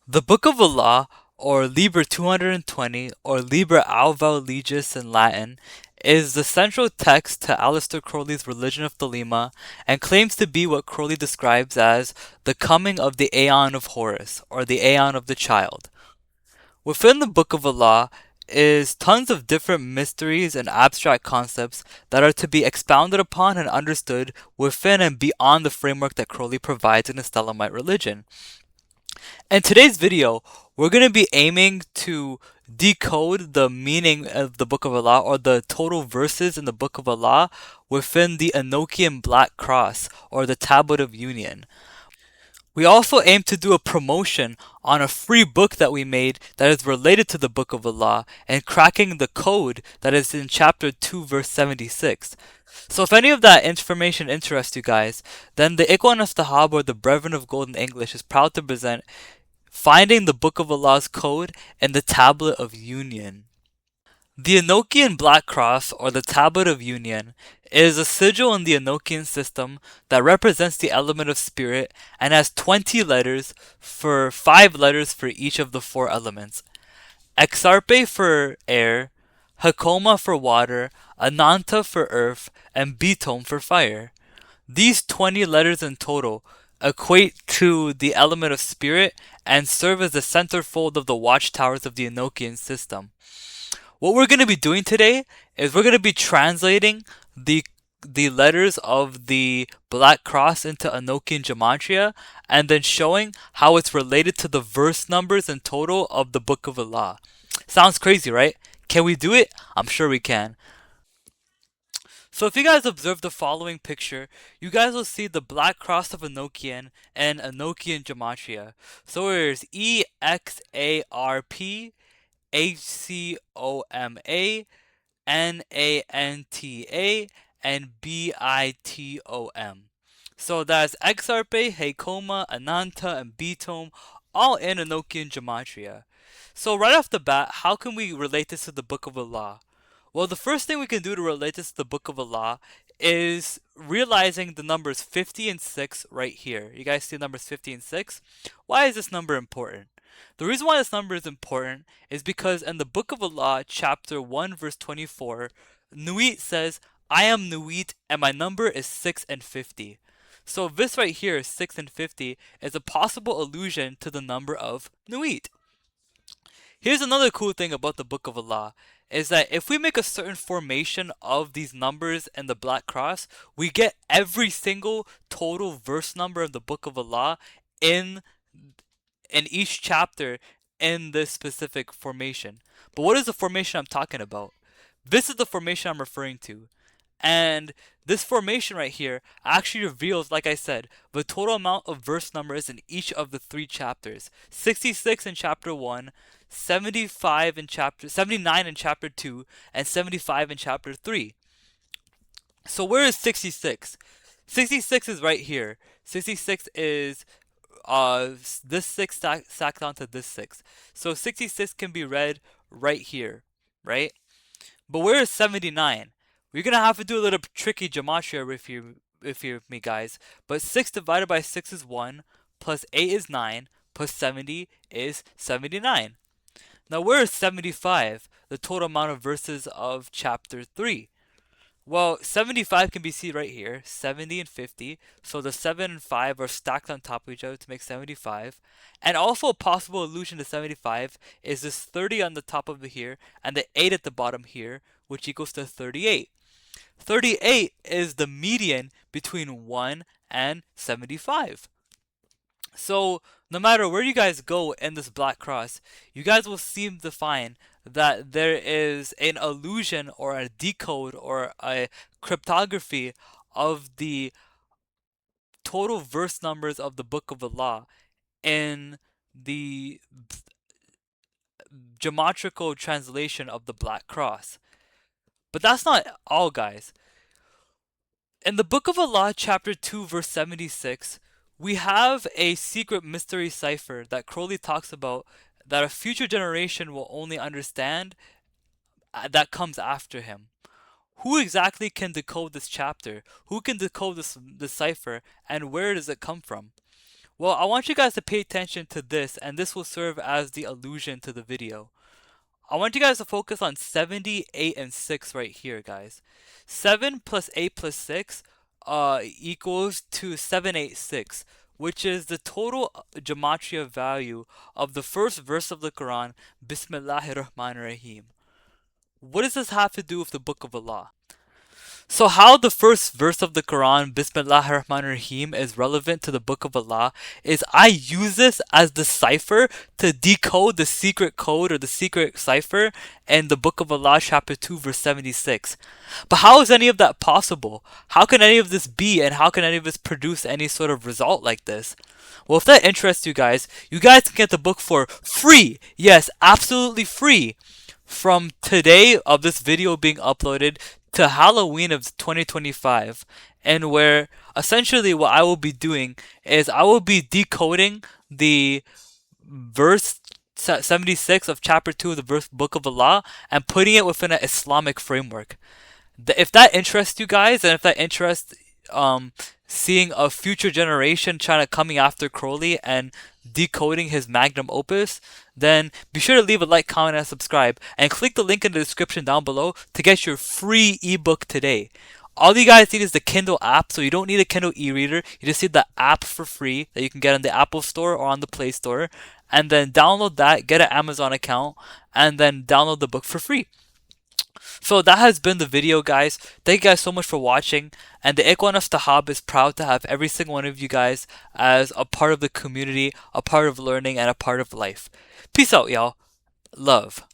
The Book of Allah, or Liber 220, or Liber Alva Legis in Latin, is the central text to Aleister Crowley's Religion of Thelema and claims to be what Crowley describes as the coming of the Aeon of Horus, or the Aeon of the Child. Within the Book of Allah is tons of different mysteries and abstract concepts that are to be expounded upon and understood within and beyond the framework that Crowley provides in his Thelemite religion. In today's video, we're going to be aiming to decode the meaning of the Book of Allah or the total verses in the Book of Allah within the Enochian Black Cross or the Tablet of Union. We also aim to do a promotion on a free book that we made that is related to the Book of Allah and cracking the code that is in chapter 2 verse 76. So if any of that information interests you guys, then the Ikhwan of Tahab or the Brethren of Golden English is proud to present Finding the Book of Allah's Code in the Tablet of Union. The Enochian Black Cross, or the Tablet of Union, is a sigil in the Enochian system that represents the element of spirit and has 20 letters for 5 letters for each of the 4 elements. Exarpe for air, Hakoma for water, Ananta for earth, and Bitom for fire. These 20 letters in total equate to the element of spirit and serve as the centerfold of the watchtowers of the Enochian system. What we're going to be doing today is we're going to be translating the letters of the Black Cross into Enochian gematria and then showing how it's related to the verse numbers in total of the Book of Allah. Sounds crazy, right? Can we do it? I'm sure we can. So if you guys observe the following picture, you guys will see the Black Cross of Enochian and Enochian gematria. So there's EXARP HCOMA and BITOM. So that's Exarpe, Hakoma, Ananta, and Bitom, all in Enochian gematria. So right off the bat, how can we relate this to the Book of Allah? Well, the first thing we can do to relate this to the Book of Allah is realizing the numbers 50 and 6 right here. You guys see numbers 50 and 6? Why is this number important? The reason why this number is important is because in the Book of Allah, chapter 1, verse 24, Nuit says, I am Nuit and my number is 6 and 50. So this right here, 6 and 50, is a possible allusion to the number of Nuit. Here's another cool thing about the Book of Allah is that if we make a certain formation of these numbers in the Black Cross, we get every single total verse number of the Book of Allah in in each chapter in this specific formation. But what is the formation I'm talking about? This is the formation I'm referring to. And this formation right here actually reveals, like I said, the total amount of verse numbers in each of the 3 chapters. 66 in chapter 1, 79 in chapter 2, and 75 in chapter 3. So where is 66? 66 is right here. 66 is this 6 stacked onto this 6. So 66 can be read right here, right? But where is 79? We're gonna have to do a little tricky gematria if you're with me, guys. But 6 divided by 6 is 1, plus 8 is 9, plus 70 is 79. Now where is 75, the total amount of verses of chapter 3? Well, 75 can be seen right here, 70 and 50. So the 7 and 5 are stacked on top of each other to make 75. And also a possible allusion to 75 is this 30 on the top of here and the 8 at the bottom here, which equals to 38. 38 is the median between 1 and 75. So no matter where you guys go in this Black Cross, you guys will seem to find that there is an allusion or a decode or a cryptography of the total verse numbers of the Book of Allah in the geometrical translation of the Black Cross. But that's not all, guys. In the Book of Allah, chapter 2, verse 76, we have a secret mystery cipher that Crowley talks about that a future generation will only understand that comes after him. Who exactly can decode this chapter? Who can decode this cipher, and where does it come from? Well, I want you guys to pay attention to this, and this will serve as the allusion to the video. I want you guys to focus on 70, 8, and 6 right here, guys. 7 plus 8 plus 6 equals to 786, which is the total gematria value of the first verse of the Quran, Bismillahir Rahmanir Rahim. What does this have to do with the Book of Allah? So how the first verse of the Quran, Bismillah ar-Rahman ar-Rahim, is relevant to the Book of Allah is I use this as the cipher to decode the secret code or the secret cipher in the Book of Allah, chapter 2, verse 76. But how is any of that possible? How can any of this be, and how can any of this produce any sort of result like this? Well, if that interests you guys can get the book for free. Yes, absolutely free. From today of this video being uploaded to Halloween of 2025, and where essentially what I will be doing is I will be decoding the verse 76 of chapter 2 of the Book of Allah and putting it within an Islamic framework. If that interests you guys, and if that interests seeing a future generation trying to coming after Crowley and decoding his magnum opus, then be sure to leave a like, comment, and subscribe, and click the link in the description down below to get your free ebook today. All you guys need is the Kindle app, so you don't need a Kindle e-reader. You just need the app for free that you can get on the Apple Store or on the Play Store, and then download that, get an Amazon account, and then download the book for free. So that has been the video, guys. Thank you guys so much for watching, and the Ikhwan of Tahab is proud to have every single one of you guys as a part of the community, a part of learning, and a part of life. Peace out, y'all. Love.